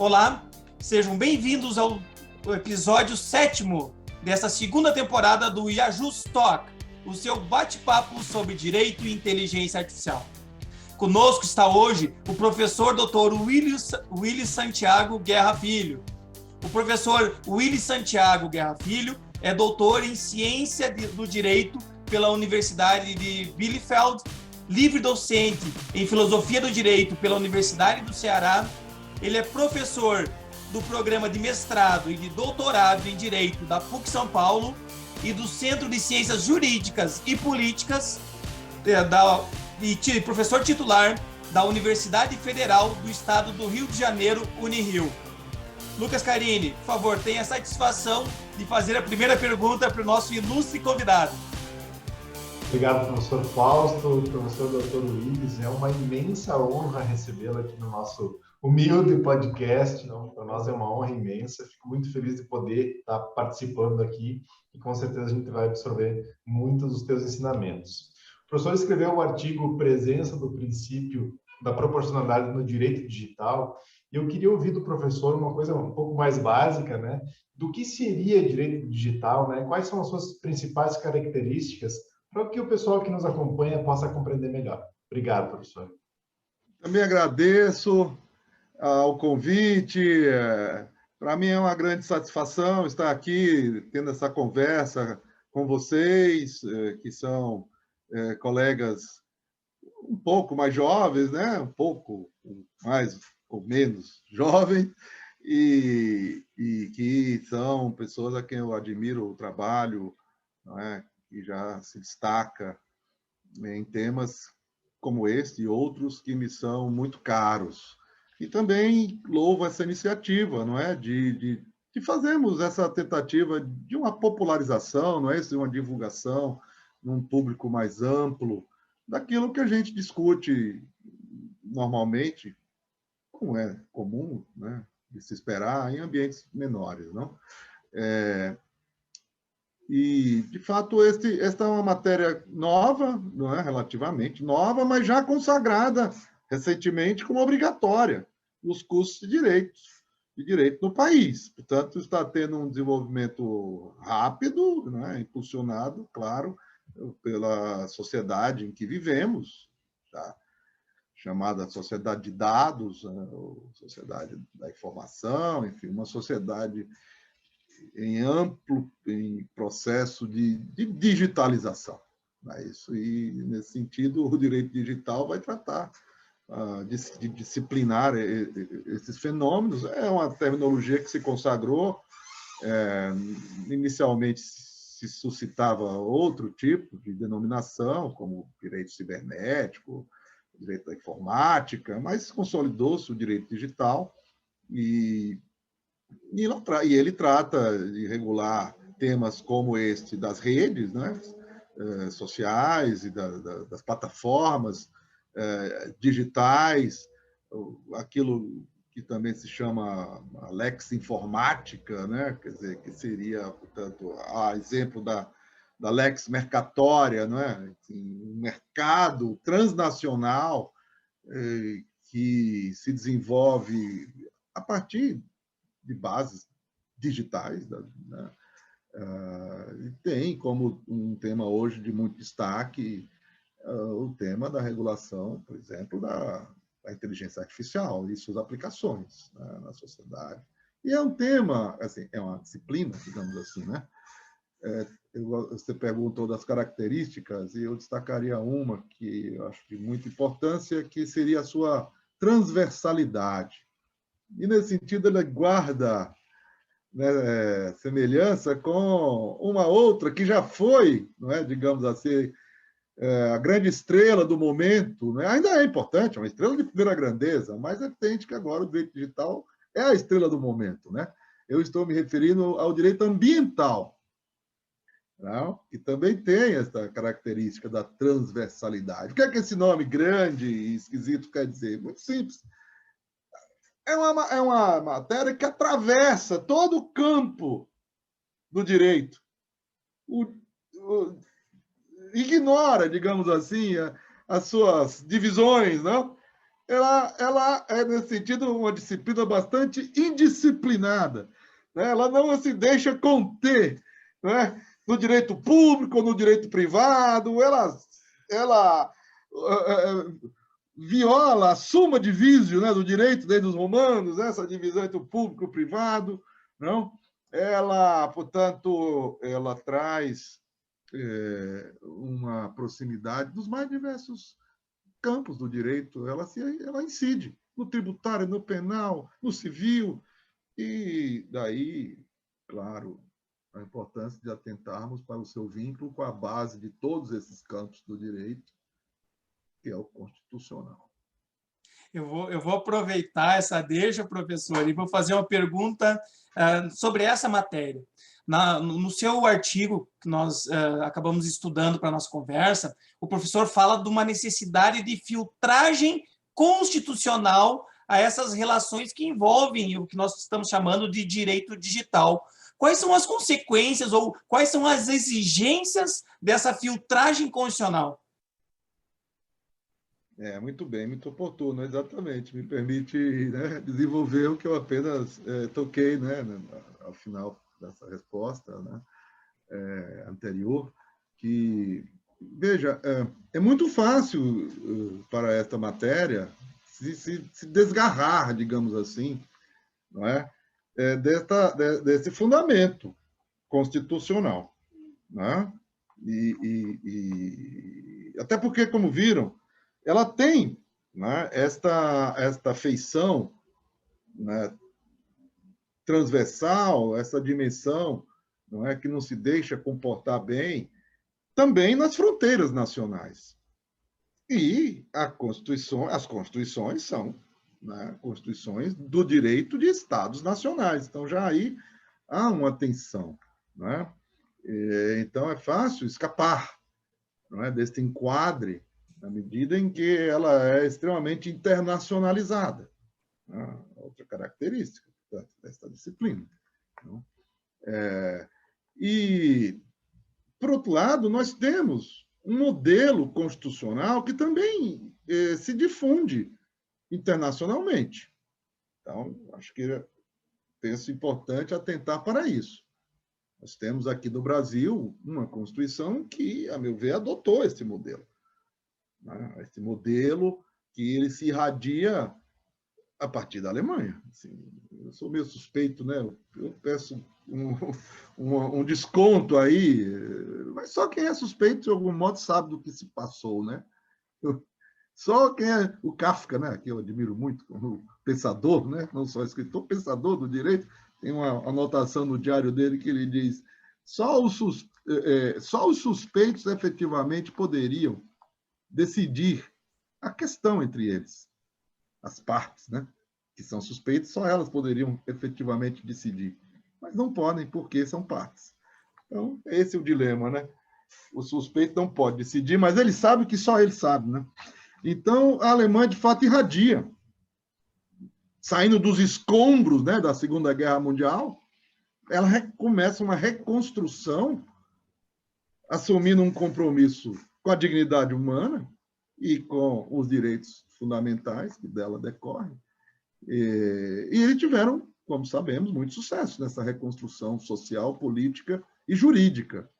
Olá, sejam bem-vindos ao episódio 7º desta segunda temporada do Yajus Talk, o seu bate-papo sobre direito e inteligência artificial. Conosco está hoje o professor Dr. Willy Santiago Guerra Filho. O professor Willy Santiago Guerra Filho é doutor em Ciência do Direito pela Universidade de Bielefeld, livre docente em Filosofia do Direito pela Universidade do Ceará. Ele é professor do programa de mestrado e de doutorado em Direito da PUC São Paulo e do Centro de Ciências Jurídicas e Políticas e professor titular da Universidade Federal do Estado do Rio de Janeiro, Unirio. Lucas Carini, por favor, tenha a satisfação de fazer a primeira pergunta para o nosso ilustre convidado. Obrigado, professor Fausto, professor Dr. Willis. É uma imensa honra recebê-lo aqui no nosso humilde podcast. Para nós é uma honra imensa. Fico muito feliz de poder estar participando aqui e com certeza a gente vai absorver muitos dos teus ensinamentos. O professor escreveu o artigo Presença do Princípio da Proporcionalidade no Direito Digital e eu queria ouvir do professor uma coisa um pouco mais básica, né? Do que seria direito digital, né? Quais são as suas principais características para que o pessoal que nos acompanha possa compreender melhor. Obrigado, professor. Também agradeço ao convite. Para mim é uma grande satisfação estar aqui tendo essa conversa com vocês, que são colegas um pouco mais jovens, né? Um pouco mais ou menos jovens, e que são pessoas a quem eu admiro o trabalho, não é? Que já se destaca em temas como este e outros que me são muito caros. E também louvo essa iniciativa, não é? De fazermos essa tentativa de uma popularização, não é? De uma divulgação num público mais amplo daquilo que a gente discute normalmente, como é comum, né? De se esperar em ambientes menores, não? E, de fato, esta é uma matéria nova, não é? Relativamente nova, mas já consagrada recentemente como obrigatória nos cursos de direito no país. Portanto, está tendo um desenvolvimento rápido, né? Impulsionado, claro, pela sociedade em que vivemos, tá? Chamada sociedade de dados, né? Sociedade da informação, enfim, uma sociedade em processo de digitalização. Isso, e, nesse sentido, o direito digital vai tratar de disciplinar esses fenômenos. É uma terminologia que se consagrou, inicialmente se suscitava outro tipo de denominação, como direito cibernético, direito da informática, mas consolidou-se o direito digital e ele trata de regular temas como este das redes, né, sociais e das plataformas digitais, aquilo que também se chama a lex informática, né, quer dizer, que seria, portanto, a exemplo da lex mercatória, não é? Um mercado transnacional que se desenvolve a partir de bases digitais, né? E tem como um tema hoje de muito destaque o tema da regulação, por exemplo, da inteligência artificial e suas aplicações, né, na sociedade. E é um tema, assim, é uma disciplina, digamos assim, né? Você perguntou das características, e eu destacaria uma que eu acho de muita importância, que seria a sua transversalidade. E, nesse sentido, ela guarda, né, semelhança com uma outra que já foi, não é, digamos assim, a grande estrela do momento, né? Ainda é importante, é uma estrela de primeira grandeza, mas é evidente que agora o direito digital é a estrela do momento, né? Eu estou me referindo ao direito ambiental, não? Que também tem essa característica da transversalidade. O que é que esse nome grande e esquisito quer dizer? Muito simples. É uma matéria que atravessa todo o campo do direito. Ignora, digamos assim, as suas divisões, não? ela é, nesse sentido, uma disciplina bastante indisciplinada, né? Ela não se deixa conter, né? No direito público, no direito privado, ela viola a summa divisio, né, do direito desde os romanos, essa divisão entre o público e o privado, não? Ela, portanto, ela traz uma proximidade dos mais diversos campos do direito. Ela incide no tributário, no penal, no civil, e daí, claro, a importância de atentarmos para o seu vínculo com a base de todos esses campos do direito, que é o constitucional. Eu vou aproveitar essa deixa, professor, e vou fazer uma pergunta sobre essa matéria. No seu artigo, que nós acabamos estudando para a nossa conversa, o professor fala de uma necessidade de filtragem constitucional a essas relações que envolvem o que nós estamos chamando de direito digital. Quais são as consequências ou quais são as exigências dessa filtragem constitucional? Muito bem, muito oportuno, exatamente. Me permite, né, desenvolver o que eu apenas toquei, né, ao final dessa resposta, né, anterior, que, veja, é muito fácil para esta matéria se desgarrar, digamos assim, não é? Desse fundamento constitucional, né? Até porque, como viram, ela tem, né, esta feição, né, transversal, essa dimensão, não é, que não se deixa comportar bem, também nas fronteiras nacionais. E as constituições são, né, constituições do direito de Estados nacionais. Então, já aí há uma tensão. Né? Então, é fácil escapar, não é, deste enquadre, na medida em que ela é extremamente internacionalizada. Outra característica desta disciplina. E, por outro lado, nós temos um modelo constitucional que também se difunde internacionalmente. Então, acho que penso importante atentar para isso. Nós temos aqui no Brasil uma Constituição que, a meu ver, adotou esse modelo. Esse modelo que ele se irradia a partir da Alemanha. Assim, eu sou meio suspeito, né? Eu peço um desconto aí, mas só quem é suspeito, de algum modo, sabe do que se passou, né? Só quem é o Kafka, né? Que eu admiro muito como pensador, né? Não só escritor, pensador do direito. Tem uma anotação no diário dele que ele diz: só os suspeitos efetivamente poderiam decidir a questão entre eles. As partes, né, que são suspeitas, só elas poderiam efetivamente decidir. Mas não podem, porque são partes. Então, esse é o dilema, né? O suspeito não pode decidir, mas ele sabe que só ele sabe, né? Então, a Alemanha, de fato, irradia. Saindo dos escombros, né, da Segunda Guerra Mundial, ela começa uma reconstrução, assumindo um compromisso com a dignidade humana e com os direitos fundamentais que dela decorrem. E eles tiveram, como sabemos, muito sucesso nessa reconstrução social, política e jurídica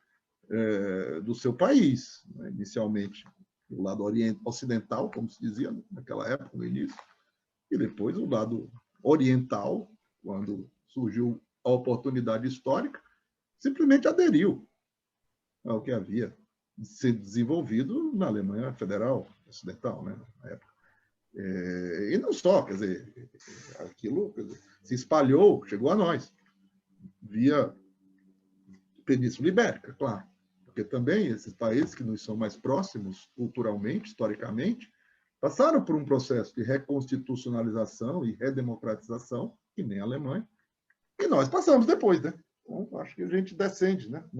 do seu país. Né? Inicialmente, do lado ocidental, como se dizia naquela época, no início, e depois o lado oriental, quando surgiu a oportunidade histórica, simplesmente aderiu ao que havia sido desenvolvido na Alemanha Federal Ocidental, né, na época. E não só, quer dizer, aquilo se espalhou, chegou a nós, via Península Ibérica, claro, porque também esses países que nos são mais próximos culturalmente, historicamente, passaram por um processo de reconstitucionalização e redemocratização, que nem a Alemanha, e nós passamos depois, né? Então, acho que a gente descende, né? O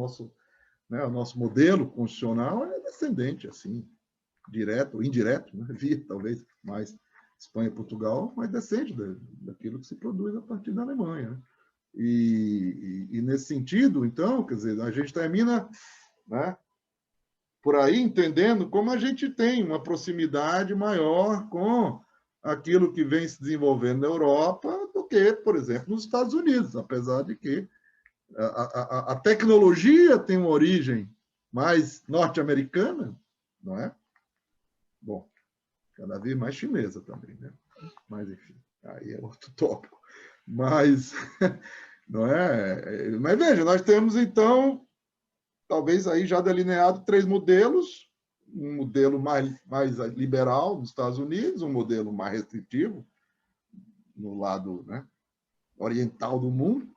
nosso modelo constitucional é descendente, assim, direto ou indireto, né? Via, talvez, mais Espanha e Portugal, mas descende daquilo que se produz a partir da Alemanha. Né? E nesse sentido, então, quer dizer, a gente termina, né, por aí entendendo como a gente tem uma proximidade maior com aquilo que vem se desenvolvendo na Europa do que, por exemplo, nos Estados Unidos, apesar de que a tecnologia tem uma origem mais norte-americana, não é? Bom, cada vez mais chinesa também, né? Mas, enfim, aí é outro tópico. Mas, não é? Mas veja, nós temos, então, talvez aí já delineado 3 modelos, um modelo mais liberal nos Estados Unidos, um modelo mais restritivo no lado, né, oriental do mundo,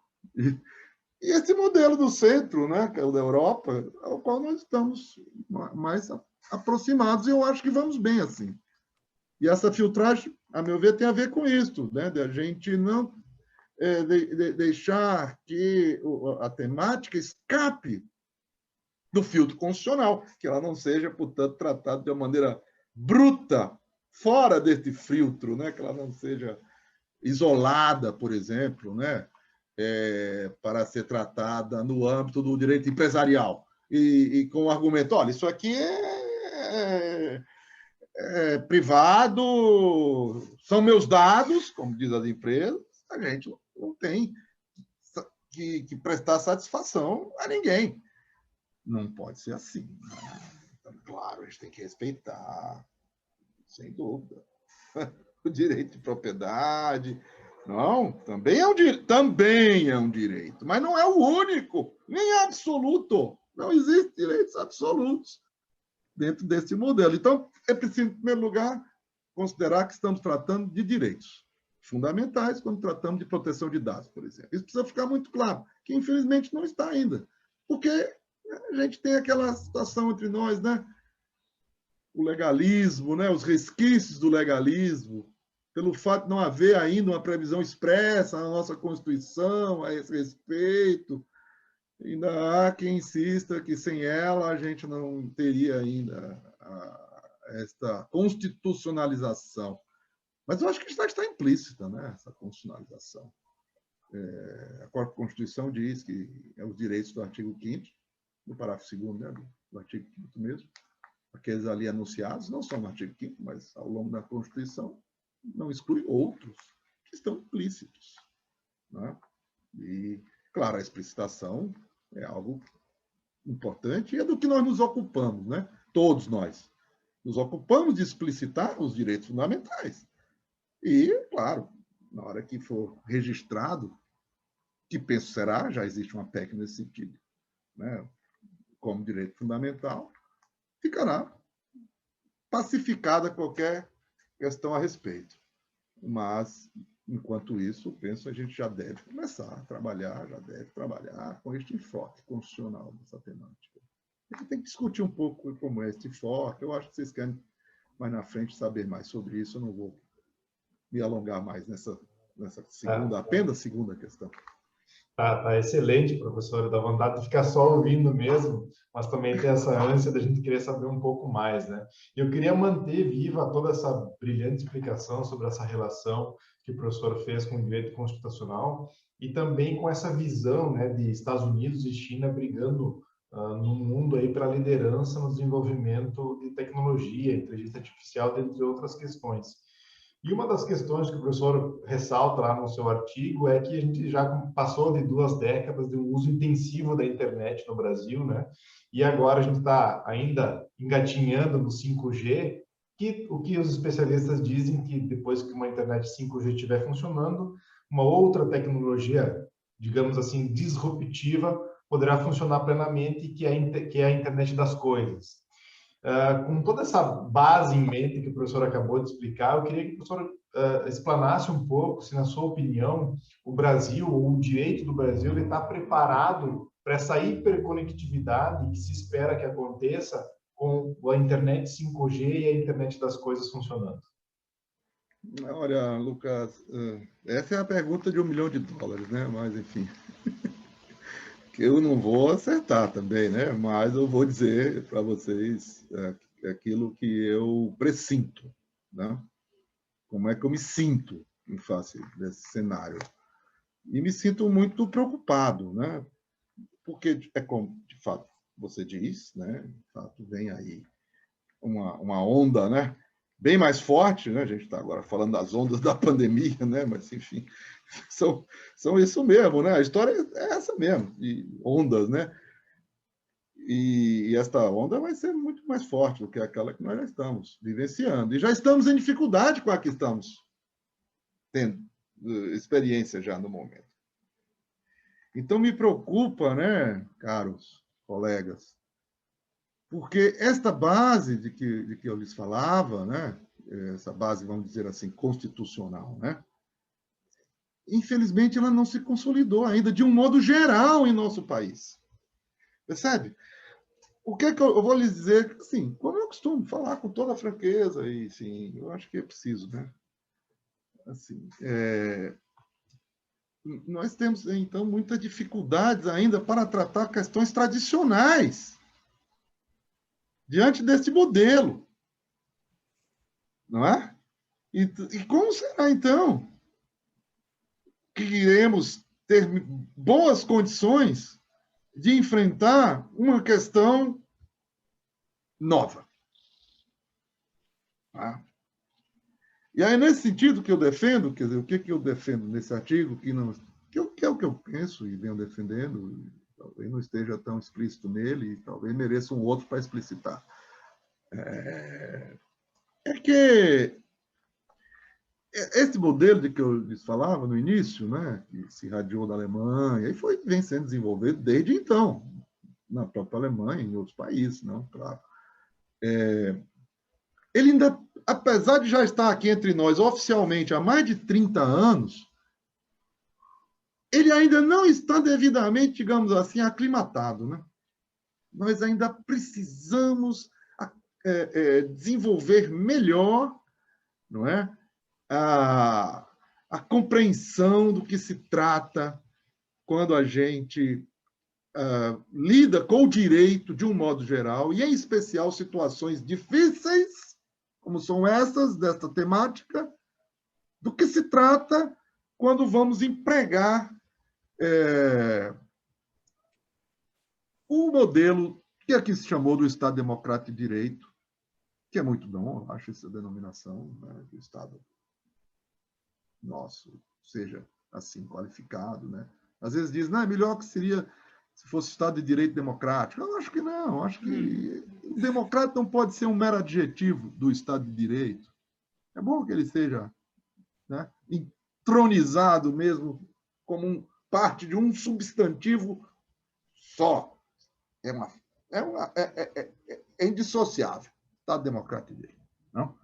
e esse modelo do centro, né, que é o da Europa, ao qual nós estamos mais aproximados, e eu acho que vamos bem assim. E essa filtragem, a meu ver, tem a ver com isso, né, de a gente não deixar que a temática escape do filtro constitucional, que ela não seja, portanto, tratada de uma maneira bruta, fora deste filtro, né? Que ela não seja isolada, por exemplo, né? Para ser tratada no âmbito do direito empresarial. E com o argumento, olha, isso aqui é privado, são meus dados, como diz as empresas, a gente não tem que prestar satisfação a ninguém. Não pode ser assim. Então, claro, a gente tem que respeitar, sem dúvida, o direito de propriedade. Não, também é um direito, mas não é o único, nem absoluto. Não existe direitos absolutos dentro desse modelo. Então, é preciso, em primeiro lugar, considerar que estamos tratando de direitos fundamentais quando tratamos de proteção de dados, por exemplo. Isso precisa ficar muito claro, que infelizmente não está ainda. Porque a gente tem aquela situação entre nós, né? O legalismo, né? Os resquícios do legalismo, pelo fato de não haver ainda uma previsão expressa na nossa Constituição a esse respeito. Ainda há quem insista que sem ela a gente não teria ainda esta constitucionalização. Mas eu acho que já está implícita, né? Essa constitucionalização. A própria Constituição diz que os direitos do artigo 5º, no parágrafo 2º, né, do artigo 5º mesmo, aqueles ali anunciados, não só no artigo 5º, mas ao longo da Constituição, não exclui outros que estão implícitos. Né? E, claro, a explicitação é algo importante e é do que nós nos ocupamos, né? Todos nós. Nos ocupamos de explicitar os direitos fundamentais. E, claro, na hora que for registrado, que penso será, já existe uma PEC nesse sentido, né? Como direito fundamental, ficará pacificada qualquer questão a respeito. Mas, enquanto isso, penso que a gente já deve começar a trabalhar, com este enfoque constitucional dessa temática. A gente tem que discutir um pouco como é este enfoque. Eu acho que vocês querem, mais na frente, saber mais sobre isso. Eu não vou me alongar mais nessa segunda, apenas segunda questão. Tá excelente, professor. Dá vontade de ficar só ouvindo mesmo, mas também tem essa ânsia da gente querer saber um pouco mais, né? E eu queria manter viva toda essa brilhante explicação sobre essa relação que o professor fez com o direito constitucional e também com essa visão, né, de Estados Unidos e China brigando no mundo aí para a liderança no desenvolvimento de tecnologia, inteligência artificial, dentre outras questões. E uma das questões que o professor ressalta lá no seu artigo é que a gente já passou de 2 décadas de um uso intensivo da internet no Brasil, né? E agora a gente está ainda engatinhando no 5G, que o que os especialistas dizem que depois que uma internet 5G estiver funcionando, uma outra tecnologia, digamos assim, disruptiva, poderá funcionar plenamente, que é a internet das coisas. Com toda essa base em mente que o professor acabou de explicar, eu queria que o professor explanasse um pouco, se na sua opinião, o Brasil, ou o direito do Brasil, ele está preparado para essa hiperconectividade que se espera que aconteça com a internet 5G e a internet das coisas funcionando. Olha, Lucas, essa é a pergunta de $1 milhão, né? Mas, enfim, que eu não vou acertar também, né? Mas eu vou dizer para vocês aquilo que eu presinto, né? Como é que eu me sinto em face desse cenário. E me sinto muito preocupado, né? Porque é como, de fato, você diz, né? De fato, vem aí uma onda, né? bem mais forte, né? A gente está agora falando das ondas da pandemia, né? Mas, enfim, são isso mesmo, né? A história é essa mesmo, de ondas, né? E esta onda vai ser muito mais forte do que aquela que nós já estamos vivenciando. E já estamos em dificuldade com a que estamos tendo experiência já no momento. Então, me preocupa, né, caros colegas, porque esta base de que eu lhes falava, né, essa base, vamos dizer assim, constitucional, né, infelizmente, ela não se consolidou ainda de um modo geral em nosso país. Percebe? O que é que eu vou lhes dizer? Assim, como eu costumo falar com toda a franqueza, e sim, eu acho que é preciso, né? Assim, nós temos, então, muitas dificuldades ainda para tratar questões tradicionais diante deste modelo, não é? E como será, então, que iremos ter boas condições de enfrentar uma questão nova? Tá? E aí, nesse sentido que eu defendo, quer dizer, o que eu defendo nesse artigo, que é o que eu penso e venho defendendo, talvez não esteja tão explícito nele, e talvez mereça um outro para explicitar, é que esse modelo de que eu lhes falava no início, né, que se irradiou da Alemanha, e vem sendo desenvolvido desde então, na própria Alemanha e em outros países, não, claro. Ele ainda, apesar de já estar aqui entre nós oficialmente há mais de 30 anos, ele ainda não está devidamente, digamos assim, aclimatado, né? Nós ainda precisamos desenvolver melhor, não é? A compreensão do que se trata quando a gente lida com o direito de um modo geral, e em especial situações difíceis, como são essas, desta temática, do que se trata quando vamos empregar o modelo que aqui se chamou do Estado Democrático de Direito, que é muito bom, eu acho essa denominação, né, do Estado nosso seja assim qualificado, né? Às vezes diz, não, é melhor que seria se fosse Estado de Direito Democrático. Eu acho que não, eu acho que o democrata não pode ser um mero adjetivo do Estado de Direito. É bom que ele seja, né, entronizado mesmo como parte de um substantivo só. É indissociável. Estado Democrático de Direito. Não?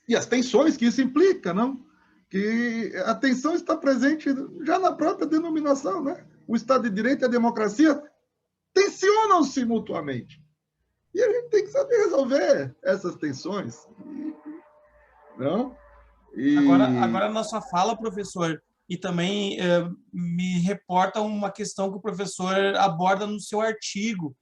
E as tensões que isso implica, não? Que a tensão está presente já na própria denominação, né? O Estado de Direito e a democracia tensionam-se mutuamente. E a gente tem que saber resolver essas tensões. Não? Agora na sua fala, professor, e também me reporta uma questão que o professor aborda no seu artigo,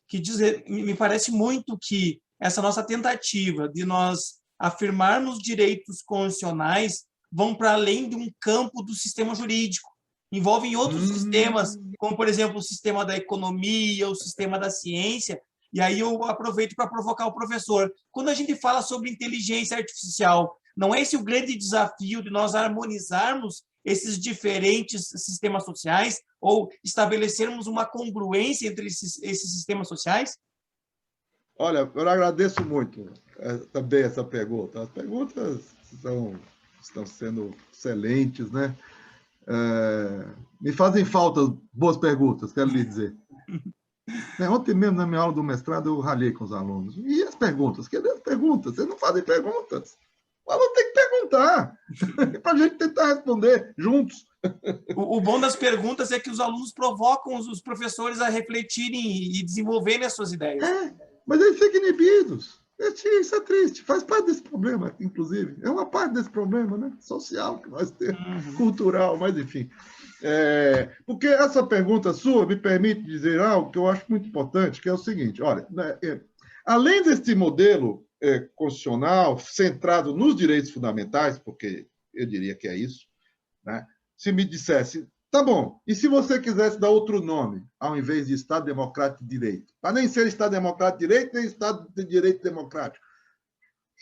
que diz, me parece muito que essa nossa tentativa de nós afirmarmos direitos constitucionais vão para além de um campo do sistema jurídico. Envolvem outros sistemas, como, por exemplo, o sistema da economia, o sistema da ciência. E aí eu aproveito para provocar o professor. Quando a gente fala sobre inteligência artificial, não é esse o grande desafio de nós harmonizarmos esses diferentes sistemas sociais ou estabelecermos uma congruência entre esses sistemas sociais? Olha, eu agradeço muito também essa pergunta. As perguntas estão sendo excelentes, né? Me fazem falta boas perguntas, quero lhe dizer. Ontem mesmo, na minha aula do mestrado, eu ralhei com os alunos. E as perguntas? Cadê as perguntas? Vocês não fazem perguntas? O aluno tem que perguntar, para a gente tentar responder juntos. O bom das perguntas é que os alunos provocam os professores a refletirem e desenvolverem as suas ideias. Mas eles ficam inibidos. Isso é triste. Faz parte desse problema, inclusive. É uma parte desse problema, né? Social que nós temos, cultural, mas enfim. Porque essa pergunta sua me permite dizer algo que eu acho muito importante, que é o seguinte, olha, além desse modelo constitucional centrado nos direitos fundamentais, porque eu diria que é isso, né? Se me dissesse, tá bom, e se você quisesse dar outro nome, ao invés de Estado Democrático de Direito? Para nem ser Estado Democrático de Direito, nem Estado de Direito Democrático.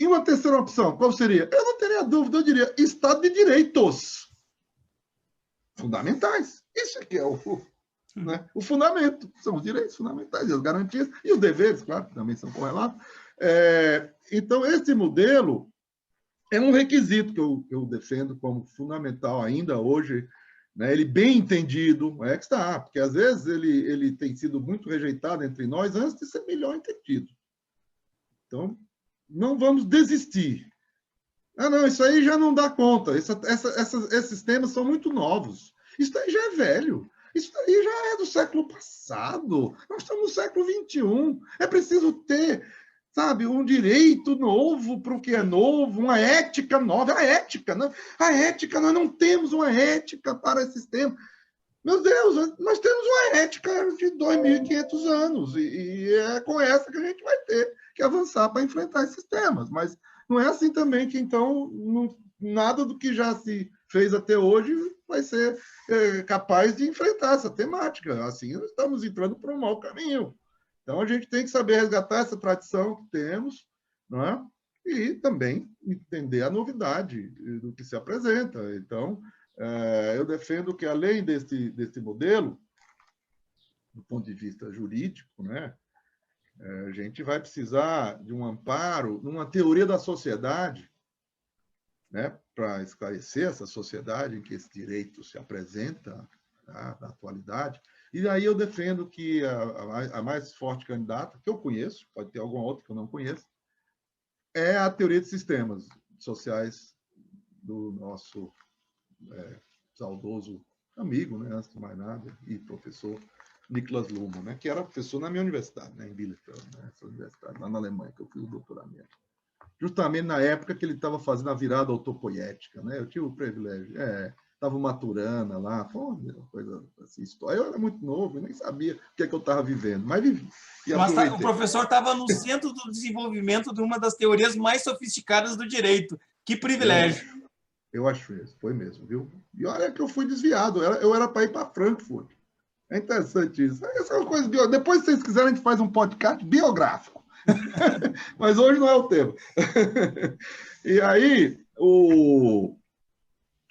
E uma terceira opção, qual seria? Eu não teria dúvida, eu diria Estado de Direitos fundamentais. Isso é que é né, o fundamento. São os direitos fundamentais, as garantias e os deveres, claro, que também são correlatos. Então, esse modelo é um requisito que eu defendo como fundamental ainda hoje, né? Ele bem entendido, é que está, porque às vezes ele tem sido muito rejeitado entre nós antes de ser melhor entendido. Então, não vamos desistir. Não, isso aí já não dá conta. Esses temas são muito novos. Isso aí já é velho. Isso aí já é do século passado. Nós estamos no século XXI. É preciso ter, sabe, um direito novo para o que é novo, uma ética nova. A ética, né? A ética, nós não temos uma ética para esses temas. Meu Deus, nós temos uma ética de 2.500 anos e é com essa que a gente vai ter que avançar para enfrentar esses temas. Mas não é assim também que, então, nada do que já se fez até hoje vai ser capaz de enfrentar essa temática. Assim, nós estamos entrando por um mau caminho. Então, a gente tem que saber resgatar essa tradição que temos, não é? E também entender a novidade do que se apresenta. Então, eu defendo que, além desse modelo, do ponto de vista jurídico, né, a gente vai precisar de um amparo numa teoria da sociedade, né, para esclarecer essa sociedade em que esse direito se apresenta, tá, na atualidade. E aí eu defendo que a mais forte candidata, que eu conheço, pode ter alguma outra que eu não conheço, é a teoria de sistemas sociais do nosso saudoso amigo, né, antes de mais nada, e professor Niklas Luhmann, né, que era professor na minha universidade, né, em Bielefeld, né, essa universidade lá na Alemanha, que eu fiz o doutoramento. Justamente na época que ele estava fazendo a virada autopoética, né, eu tive o privilégio, estava maturana lá, foi uma coisa assim, história. Eu era muito novo, eu nem sabia o que é que eu estava vivendo, mas vivi. Mas o professor estava no centro do desenvolvimento de uma das teorias mais sofisticadas do direito. Que privilégio! Eu acho isso, foi mesmo, viu? E olha que eu fui desviado, eu era para ir para Frankfurt. É interessante isso. Essa é uma coisa depois, se vocês quiserem, a gente faz um podcast biográfico. Mas hoje não é o tema. E aí,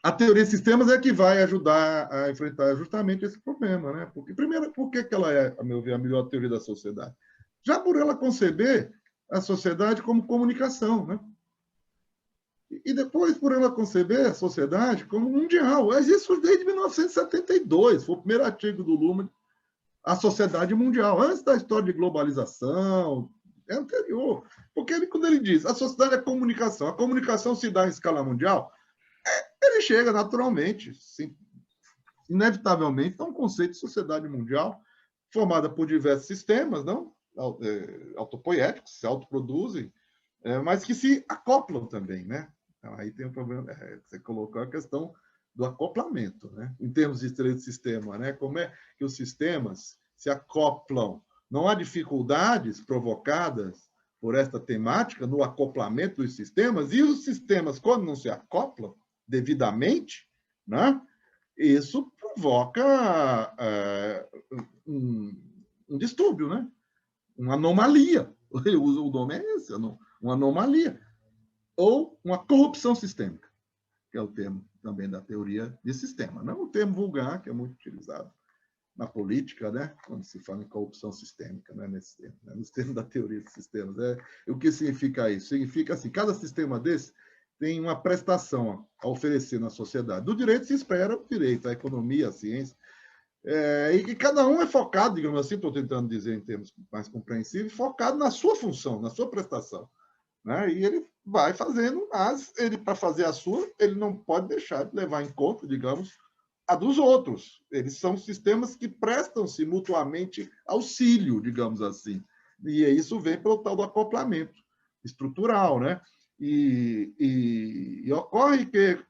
a teoria de sistemas é que vai ajudar a enfrentar justamente esse problema, né? Porque, primeiro, por que ela é, a meu ver, a melhor teoria da sociedade? Já por ela conceber a sociedade como comunicação, né? E depois, por ela conceber a sociedade como mundial. Existe desde 1972, foi o primeiro artigo do Luhmann, a sociedade mundial, antes da história de globalização, é anterior. Porque quando ele diz a sociedade é comunicação, a comunicação se dá em escala mundial, ele chega naturalmente, sim, inevitavelmente, a um conceito de sociedade mundial formada por diversos sistemas, não? Autopoéticos, se autoproduzem, mas que se acoplam também, né? Então, aí tem um problema, você colocou a questão do acoplamento, né? Em termos de direito de sistema, né? Como é que os sistemas se acoplam? Não há dificuldades provocadas por esta temática no acoplamento dos sistemas, e os sistemas, quando não se acoplam devidamente, né? Isso provoca um distúrbio, né? Uma anomalia. O nome é esse, uma anomalia. Ou uma corrupção sistêmica, que é o termo também da teoria de sistema. Não é um termo vulgar, que é muito utilizado na política, né? Quando se fala em corrupção sistêmica, né? Nesse termo, né? Nos termos da teoria de sistemas. O que significa isso? Significa assim, cada sistema desse tem uma prestação a oferecer na sociedade. Do direito se espera o direito, a economia, a ciência, e que cada um é focado, digamos assim, estou tentando dizer em termos mais compreensíveis, focado na sua função, na sua prestação, né? E ele vai fazendo, mas ele, para fazer a sua, ele não pode deixar de levar em conta, digamos, a dos outros. Eles são sistemas que prestam-se mutuamente auxílio, digamos assim. E isso vem pelo tal do acoplamento estrutural, né? E ocorre que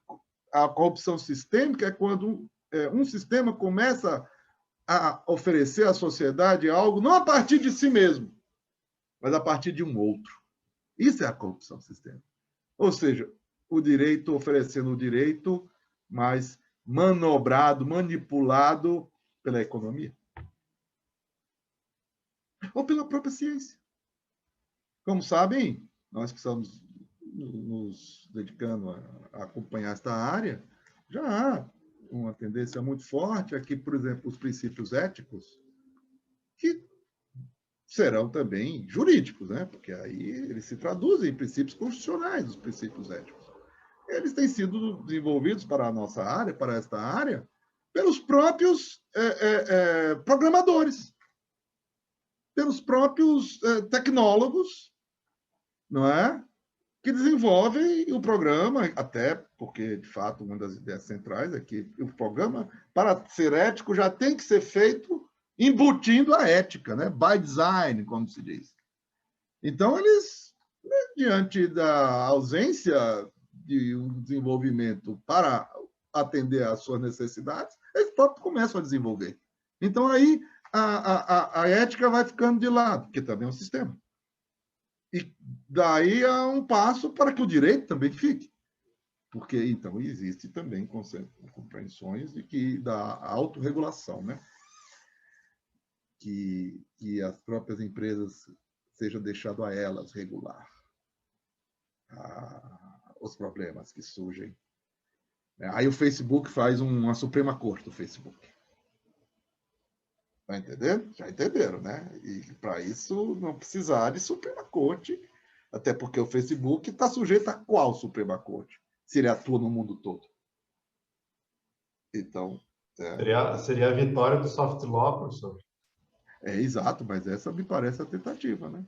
a corrupção sistêmica é quando um sistema começa a oferecer à sociedade algo não a partir de si mesmo, mas a partir de um outro. Isso é a corrupção sistêmica. Ou seja, o direito oferecendo o direito, mas manobrado, manipulado pela economia. Ou pela própria ciência. Como sabem, nós que somos nos dedicando a acompanhar esta área, já há uma tendência muito forte aqui, por exemplo, os princípios éticos, que serão também jurídicos, né? Porque aí eles se traduzem em princípios constitucionais, os princípios éticos. Eles têm sido desenvolvidos para a nossa área, para esta área, pelos próprios programadores, pelos próprios tecnólogos, não é? Que desenvolvem o programa, até porque, de fato, uma das ideias centrais é que o programa, para ser ético, já tem que ser feito embutindo a ética, né? By design, como se diz. Então, eles, né, diante da ausência de um desenvolvimento para atender às suas necessidades, eles próprios começam a desenvolver. Então, aí, a ética vai ficando de lado, porque também é um sistema. E daí há um passo para que o direito também fique. Porque, então, existe também compreensões de que da autorregulação, né? Que as próprias empresas seja deixado a elas regular os problemas que surgem. Aí o Facebook faz uma Suprema Corte do Facebook. Está entendendo? Já entenderam, né? E para isso não precisar de Suprema Corte, até porque o Facebook está sujeito a qual Suprema Corte? Se ele atua no mundo todo. Então... Seria a vitória do soft law, professor? É exato, mas essa me parece a tentativa, né?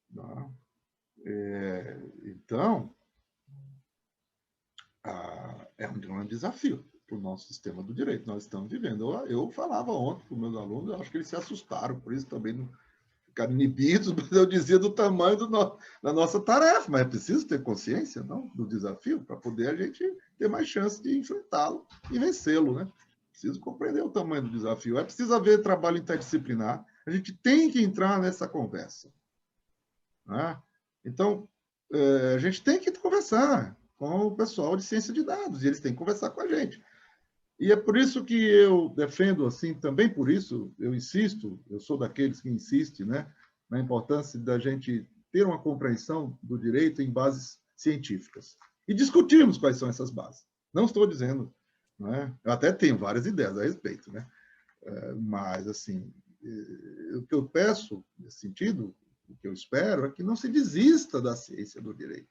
Não. Então, é um grande desafio para o nosso sistema do direito. Nós estamos vivendo. Eu falava ontem para os meus alunos, eu acho que eles se assustaram, por isso também não ficaram inibidos, mas eu dizia do tamanho da nossa tarefa, mas é preciso ter consciência, não, do desafio, para poder a gente ter mais chance de enfrentá-lo e vencê-lo, né? Preciso compreender o tamanho do desafio. É preciso haver trabalho interdisciplinar. A gente tem que entrar nessa conversa, né? Então, a gente tem que conversar com o pessoal de ciência de dados, e eles têm que conversar com a gente. E é por isso que eu defendo, assim, também por isso, eu insisto, eu sou daqueles que insistem, né, na importância da gente ter uma compreensão do direito em bases científicas. E discutirmos quais são essas bases. Não estou dizendo, né, eu até tenho várias ideias a respeito, né, mas, assim, o que eu peço nesse sentido, o que eu espero é que não se desista da ciência do direito,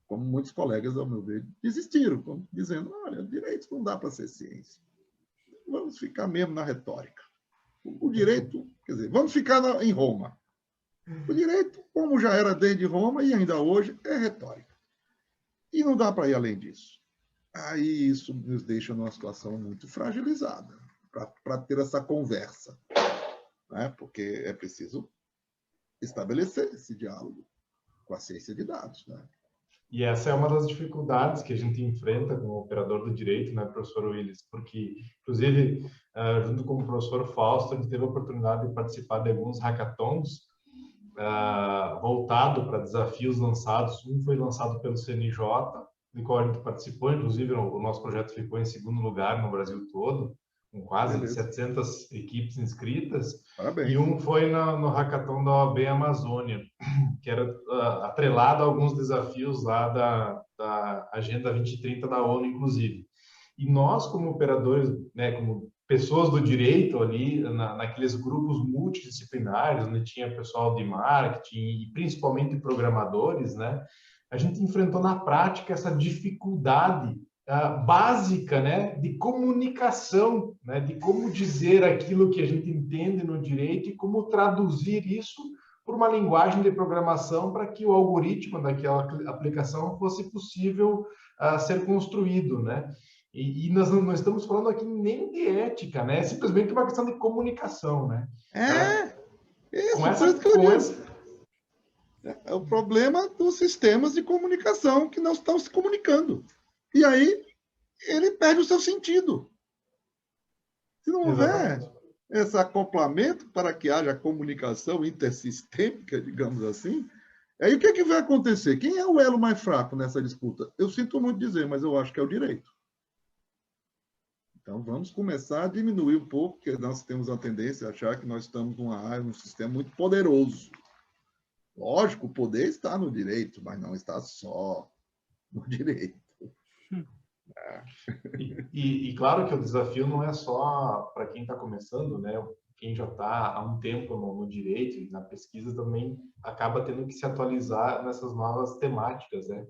como muitos colegas, ao meu ver, desistiram, dizendo, olha, direito não dá para ser ciência. Vamos ficar mesmo na retórica. O direito, quer dizer, vamos ficar em Roma. O direito, como já era desde Roma e ainda hoje, é retórica. E não dá para ir além disso. Aí isso nos deixa numa situação muito fragilizada para ter essa conversa, né? Porque é preciso estabelecer esse diálogo com a ciência de dados, né? E essa é uma das dificuldades que a gente enfrenta como operador do direito, né, professor Willis? Porque, inclusive, junto com o professor Fausto, a gente teve a oportunidade de participar de alguns hackathons voltado para desafios lançados. Um foi lançado pelo CNJ, do qual a gente participou, inclusive o nosso projeto ficou em segundo lugar no Brasil todo, com quase 700 equipes inscritas. Parabéns. E um foi no hackathon da OAB Amazônia, que era atrelado a alguns desafios lá da Agenda 2030 da ONU, inclusive. E nós, como operadores, né, como pessoas do direito ali, naqueles grupos multidisciplinares, onde tinha pessoal de marketing e principalmente programadores, né, a gente enfrentou na prática essa dificuldade básica, né, de comunicação, né, de como dizer aquilo que a gente entende no direito e como traduzir isso por uma linguagem de programação para que o algoritmo daquela aplicação fosse possível ser construído, né? E nós não estamos falando aqui nem de ética, né? É simplesmente uma questão de comunicação, né? É o problema dos sistemas de comunicação que não estão se comunicando. E aí ele perde o seu sentido. Se não houver esse acoplamento para que haja comunicação intersistêmica, digamos assim, aí o que vai acontecer? Quem é o elo mais fraco nessa disputa? Eu sinto muito dizer, mas eu acho que é o direito. Então, vamos começar a diminuir um pouco, porque nós temos a tendência a achar que nós estamos num sistema muito poderoso. Lógico, o poder está no direito, mas não está só no direito. E claro que o desafio não é só para quem está começando, né? Quem já está há um tempo no direito e na pesquisa também acaba tendo que se atualizar nessas novas temáticas, né?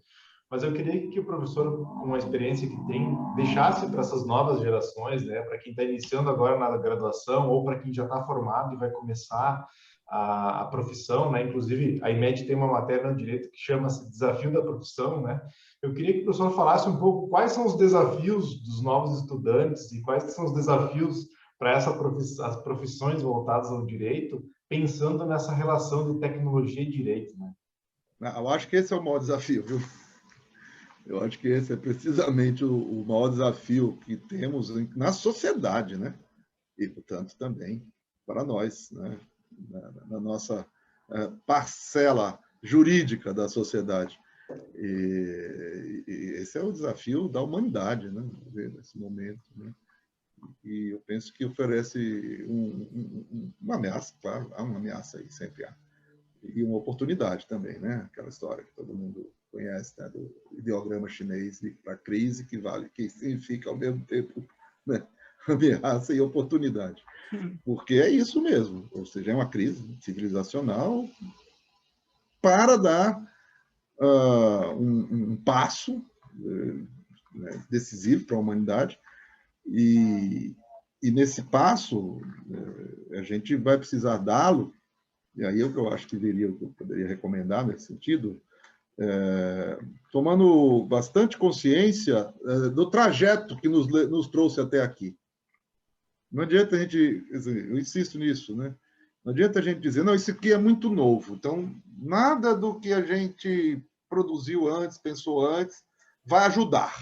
Mas eu queria que o professor, com a experiência que tem, deixasse para essas novas gerações, né? Para quem está iniciando agora na graduação ou para quem já está formado e vai começar a profissão, né? Inclusive, a IMED tem uma matéria no direito que chama-se Desafio da Profissão, né? Eu queria que o professor falasse um pouco quais são os desafios dos novos estudantes e quais são os desafios para as profissões voltadas ao direito, pensando nessa relação de tecnologia e direito, né? Eu acho que esse é o maior desafio, viu? Eu acho que esse é precisamente o maior desafio que temos na sociedade, né? E, portanto, também para nós, né? Na nossa parcela jurídica da sociedade. E esse é o desafio da humanidade, né? Nesse momento, né? E eu penso que oferece uma ameaça, claro, há uma ameaça aí, sempre há. E uma oportunidade também, né? Aquela história que todo mundo conhece, né? Do ideograma chinês para crise, que significa ao mesmo tempo, né? Ameaça e oportunidade. Porque é isso mesmo, ou seja, é uma crise civilizacional para dar um passo decisivo para a humanidade. E nesse passo, a gente vai precisar dá-lo, e aí é o que eu acho que eu poderia recomendar nesse sentido, tomando bastante consciência do trajeto que nos trouxe até aqui. Não adianta a gente, quer dizer, eu insisto nisso, né? Não adianta a gente dizer, não, isso aqui é muito novo, então nada do que a gente produziu antes, pensou antes, vai ajudar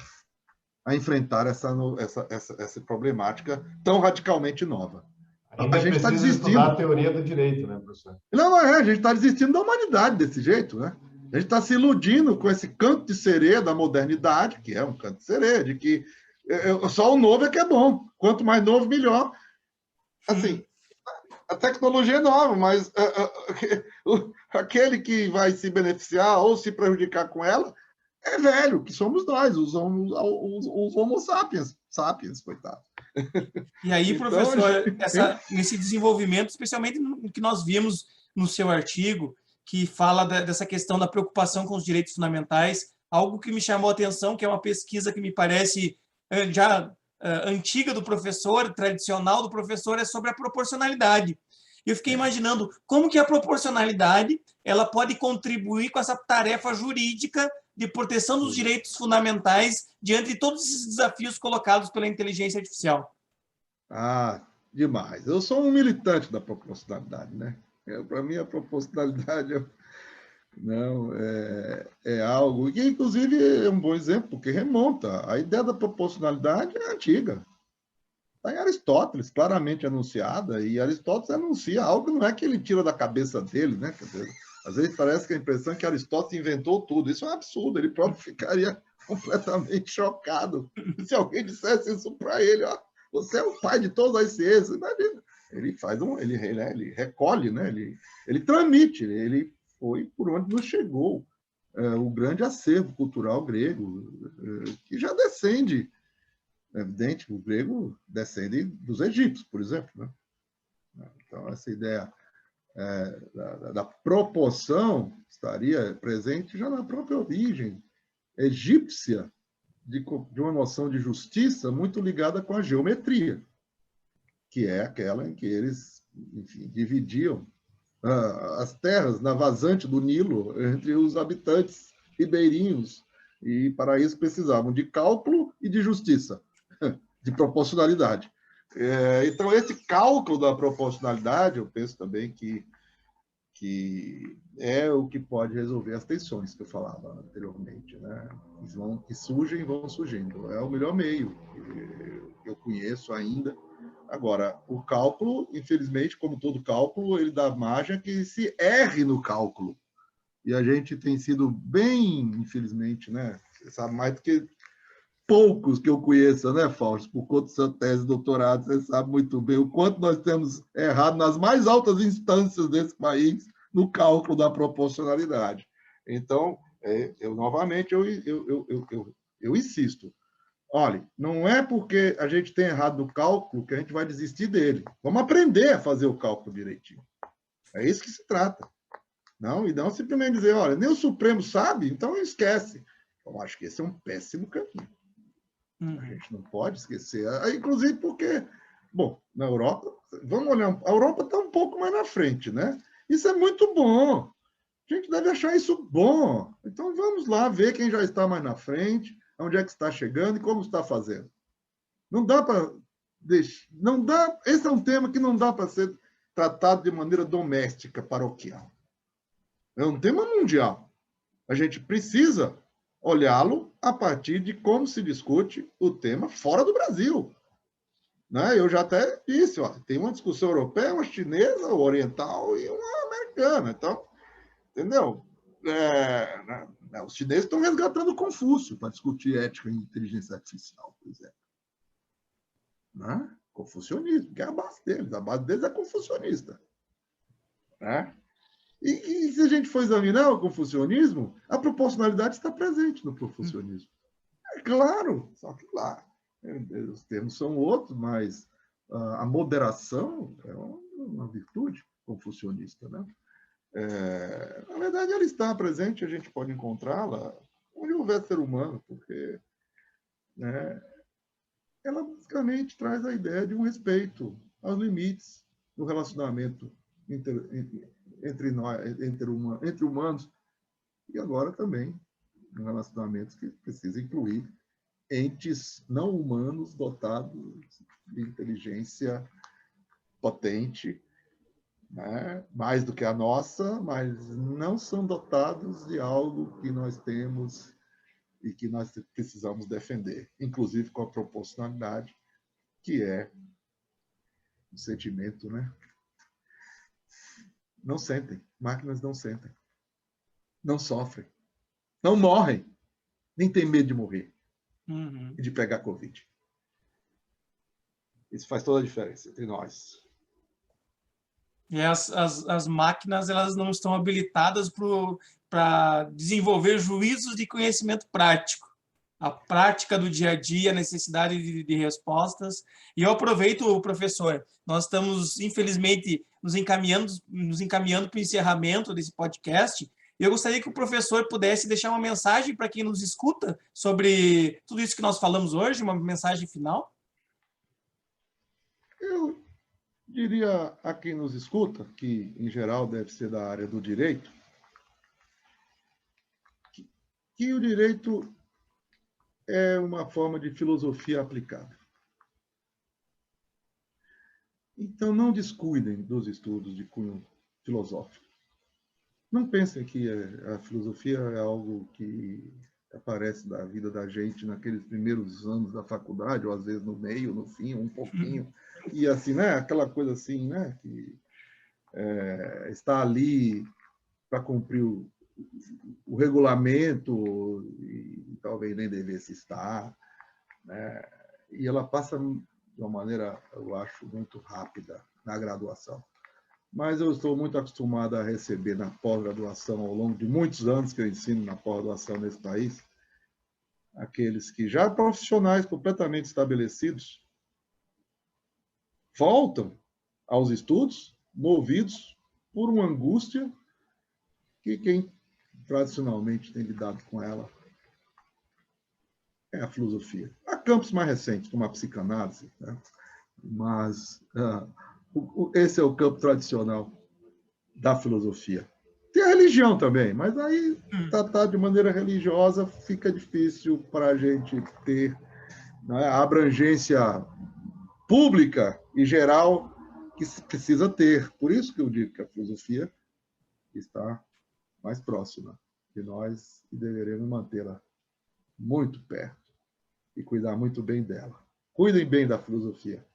a enfrentar essa problemática tão radicalmente nova. Ainda a gente está precisa desistindo. estudar a teoria do direito, né, professor? Não, a gente está desistindo da humanidade desse jeito, né? A gente está se iludindo com esse canto de sereia da modernidade, que é um canto de sereia, de que só o novo é que é bom. Quanto mais novo, melhor. Assim, a tecnologia é nova, mas aquele que vai se beneficiar ou se prejudicar com ela é velho, que somos nós, os homo sapiens, coitado. E aí, Então, professor, nesse desenvolvimento, especialmente no que nós vimos no seu artigo, que fala dessa questão da preocupação com os direitos fundamentais, algo que me chamou a atenção, que é uma pesquisa que me parece já antiga do professor, tradicional do professor, é sobre a proporcionalidade. Eu fiquei imaginando como que a proporcionalidade ela pode contribuir com essa tarefa jurídica de proteção dos direitos fundamentais diante de todos esses desafios colocados pela inteligência artificial. Demais. Eu sou um militante da proporcionalidade, né? Para mim, a proporcionalidade é algo que, inclusive, é um bom exemplo, porque remonta. A ideia da proporcionalidade é antiga. Está em Aristóteles, claramente anunciada, e Aristóteles anuncia algo que não é que ele tira da cabeça dele, né? Quer dizer, às vezes parece que a impressão é que Aristóteles inventou tudo. Isso é um absurdo, ele próprio ficaria completamente chocado se alguém dissesse isso para ele. Ó, você é o pai de todas as ciências. Imagina. Ele faz ele recolhe, né? Ele transmite, ele foi por onde nos chegou o grande acervo cultural grego, que já descende. É evidente que o grego descende dos egípcios, por exemplo, né? Então, essa ideia da proporção estaria presente já na própria origem egípcia de uma noção de justiça muito ligada com a geometria, que é aquela em que eles, enfim, dividiam as terras na vazante do Nilo entre os habitantes ribeirinhos, e para isso precisavam de cálculo e de justiça, de proporcionalidade. Então, esse cálculo da proporcionalidade, eu penso também que é o que pode resolver as tensões que eu falava anteriormente, né? Que surgem e vão surgindo. É o melhor meio que eu conheço ainda. Agora, o cálculo, infelizmente, como todo cálculo, ele dá margem a que se erre no cálculo. E a gente tem sido bem, infelizmente, né? Você sabe mais do que poucos que eu conheça, né, Fausto? Por conta da sua tese de doutorado, você sabe muito bem o quanto nós temos errado nas mais altas instâncias desse país no cálculo da proporcionalidade. Então, novamente, eu insisto. Olha, não é porque a gente tem errado no cálculo que a gente vai desistir dele. Vamos aprender a fazer o cálculo direitinho. É isso que se trata. Não, e não simplesmente dizer, olha, nem o Supremo sabe, então esquece. Eu acho que esse é um péssimo caminho. A gente não pode esquecer. Inclusive porque, bom, na Europa, vamos olhar, a Europa está um pouco mais na frente, né? Isso é muito bom. A gente deve achar isso bom. Então vamos lá ver quem já está mais na frente, onde é que está chegando e como está fazendo. Não dá para deixar. Não dá. Esse é um tema que não dá para ser tratado de maneira doméstica, paroquial. É um tema mundial. A gente precisa olhá-lo a partir de como se discute o tema fora do Brasil. Né? Eu já até disse, ó, tem uma discussão europeia, uma chinesa, uma oriental e uma americana. Então, entendeu? Os chineses estão resgatando Confúcio para discutir ética e inteligência artificial, por exemplo. Né? Confucionismo, que é a base deles. A base deles é confucionista. Né? E se a gente for examinar o confucionismo, a proporcionalidade está presente no confucionismo. É claro, só que lá os termos são outros, mas a moderação é uma virtude confucionista. Né? Na verdade, ela está presente, a gente pode encontrá-la onde houver ser humano, porque ela basicamente traz a ideia de um respeito aos limites do relacionamento entre humanos e agora também relacionamentos que precisam incluir entes não humanos dotados de inteligência potente, né? Mais do que a nossa, mas não são dotados de algo que nós temos e que nós precisamos defender, inclusive com a proporcionalidade, que é um sentimento, né? Não sentem, máquinas não sentem, não sofrem, não morrem, nem têm medo de morrer e de pegar Covid. Isso faz toda a diferença entre nós. E as máquinas, elas não estão habilitadas para desenvolver juízos de conhecimento prático. A prática do dia a dia, a necessidade de respostas. E eu aproveito, professor, nós estamos, infelizmente, nos encaminhando para o encerramento desse podcast. E eu gostaria que o professor pudesse deixar uma mensagem para quem nos escuta sobre tudo isso que nós falamos hoje, uma mensagem final. Eu diria a quem nos escuta, que em geral deve ser da área do direito, que o direito é uma forma de filosofia aplicada. Então, não descuidem dos estudos de cunho filosófico. Não pensem que a filosofia é algo que aparece da vida da gente naqueles primeiros anos da faculdade, ou às vezes no meio, no fim, um pouquinho. E assim, né? Aquela coisa assim, né? Que está ali para cumprir o regulamento e talvez nem devesse estar, né? E ela passa de uma maneira, eu acho, muito rápida na graduação. Mas eu estou muito acostumado a receber na pós-graduação, ao longo de muitos anos que eu ensino na pós-graduação nesse país, aqueles que já profissionais completamente estabelecidos voltam aos estudos movidos por uma angústia que quem tradicionalmente tem lidado com ela é a filosofia. Há campos mais recentes, como a psicanálise, né? Mas esse é o campo tradicional da filosofia. Tem a religião também, mas aí tratar de maneira religiosa fica difícil para a gente ter, né, a abrangência pública e geral que se precisa ter. Por isso que eu digo que a filosofia está mais próxima de nós e deveremos mantê-la muito perto e cuidar muito bem dela. Cuidem bem da filosofia.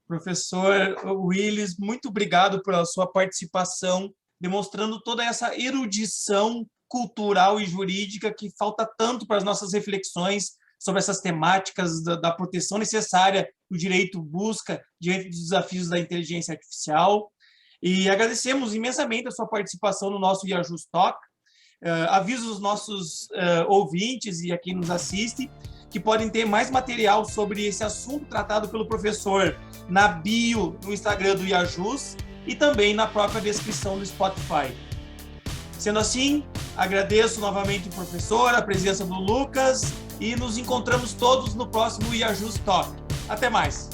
Professor Willis, muito obrigado pela sua participação, demonstrando toda essa erudição cultural e jurídica que falta tanto para as nossas reflexões sobre essas temáticas da proteção necessária que o direito busca diante dos desafios da inteligência artificial. E agradecemos imensamente a sua participação no nosso Iajus Talk. Aviso os nossos ouvintes e a quem nos assiste que podem ter mais material sobre esse assunto tratado pelo professor na bio no Instagram do Iajus e também na própria descrição do Spotify. Sendo assim, agradeço novamente o professor, a presença do Lucas e nos encontramos todos no próximo Iajus Talk. Até mais!